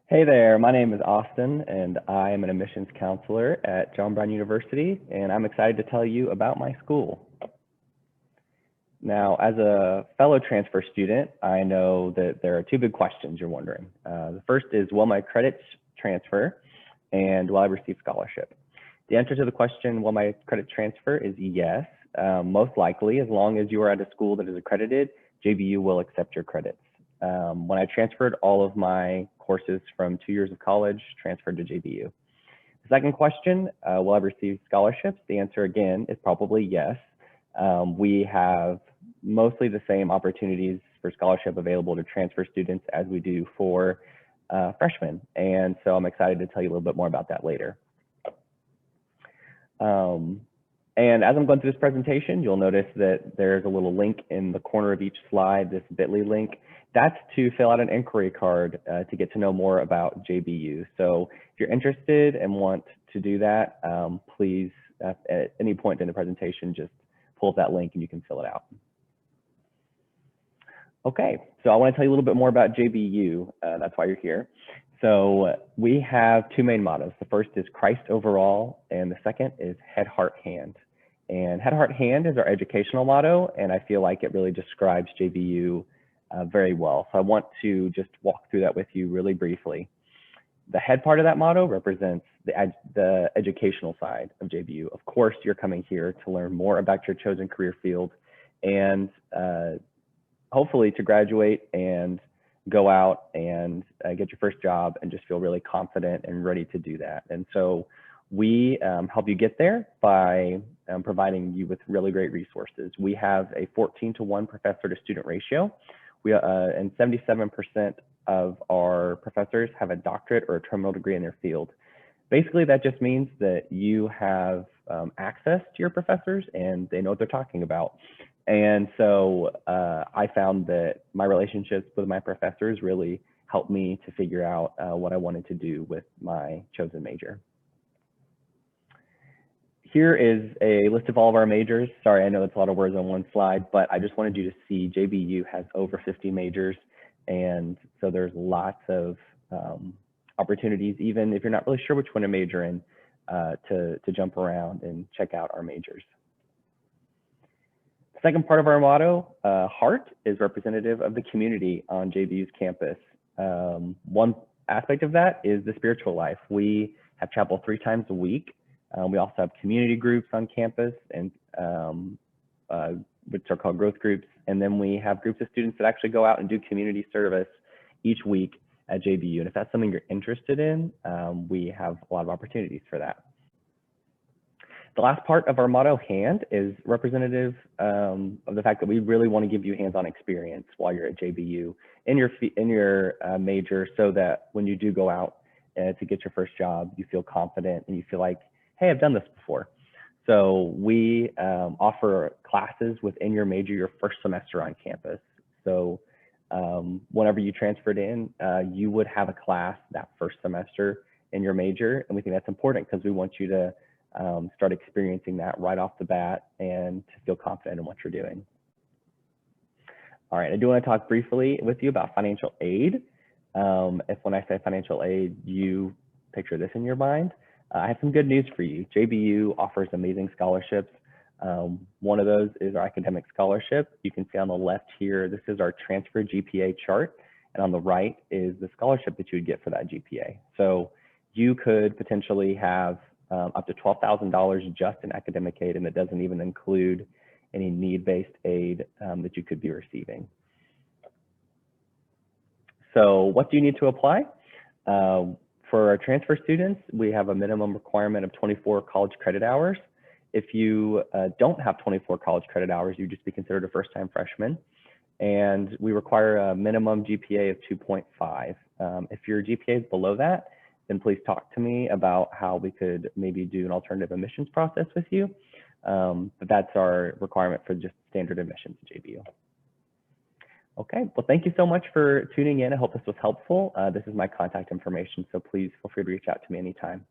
Hey there, my name is Austin, and I am an admissions counselor at John Brown University, and I'm excited to tell you about my school. Now, as a fellow transfer student, I know that there are two big questions you're wondering. The first is, will my credits transfer, and will I receive scholarship? The answer to the question, will my credit transfer, is yes. Most likely, as long as you are at a school that is accredited, JBU will accept your credits. When I transferred, all of my courses from 2 years of college transferred to JBU. The second question, will I receive scholarships? The answer again is probably yes. We have mostly the same opportunities for scholarship available to transfer students as we do for freshmen. And so I'm excited to tell you a little bit more about that later. And as I'm going through this presentation, you'll notice that there's a little link in the corner of each slide, this bit.ly link. That's to fill out an inquiry card to get to know more about JBU. So if you're interested and want to do that, please, at any point in the presentation, just pull up that link and you can fill it out. Okay, so I want to tell you a little bit more about JBU. That's why you're here. So we have two main mottos. The first is Christ overall, and the second is Head, Heart, Hand. And Head, Heart, Hand is our educational motto, and I feel like it really describes JBU very well. So I want to just walk through that with you really briefly. The head part of that motto represents the educational side of JBU. Of course, you're coming here to learn more about your chosen career field and hopefully to graduate and go out and get your first job and just feel really confident and ready to do that. And so we help you get there by providing you with really great resources. We have a 14-to-1 professor to student ratio. And 77% of our professors have a doctorate or a terminal degree in their field. Basically, that just means that you have access to your professors and they know what they're talking about. And so I found that my relationships with my professors really helped me to figure out what I wanted to do with my chosen major. Here is a list of all of our majors. Sorry, I know that's a lot of words on one slide, but I just wanted you to see JBU has over 50 majors. And so there's lots of opportunities, even if you're not really sure which one to major in, to jump around and check out our majors. The second part of our motto, Heart, is representative of the community on JBU's campus. One aspect of that is the spiritual life. We have chapel 3 times a week. We also have community groups on campus, and which are called growth groups. And then we have groups of students that actually go out and do community service each week at JBU. And if that's something you're interested in, we have a lot of opportunities for that. The last part of our motto, Hand, is representative of the fact that we really want to give you hands-on experience while you're at JBU in your major, so that when you do go out to get your first job, you feel confident and you feel like, hey, I've done this before. So we offer classes within your major your first semester on campus. So whenever you transferred in, you would have a class that first semester in your major. And we think that's important because we want you to start experiencing that right off the bat and to feel confident in what you're doing. All right, I do want to talk briefly with you about financial aid. If when I say financial aid, you picture this in your mind, I have some good news for you. JBU offers amazing scholarships. One of those is our academic scholarship. You can see on the left here, this is our transfer GPA chart. And on the right is the scholarship that you would get for that GPA. So you could potentially have up to $12,000 just in academic aid, and it doesn't even include any need-based aid that you could be receiving. So what do you need to apply? For our transfer students, we have a minimum requirement of 24 college credit hours. If you don't have 24 college credit hours, you'd just be considered a first-time freshman. And we require a minimum GPA of 2.5. If your GPA is below that, then please talk to me about how we could maybe do an alternative admissions process with you. But that's our requirement for just standard admissions to JBU. Okay, well, thank you so much for tuning in. I hope this was helpful. This is my contact information, so please feel free to reach out to me anytime.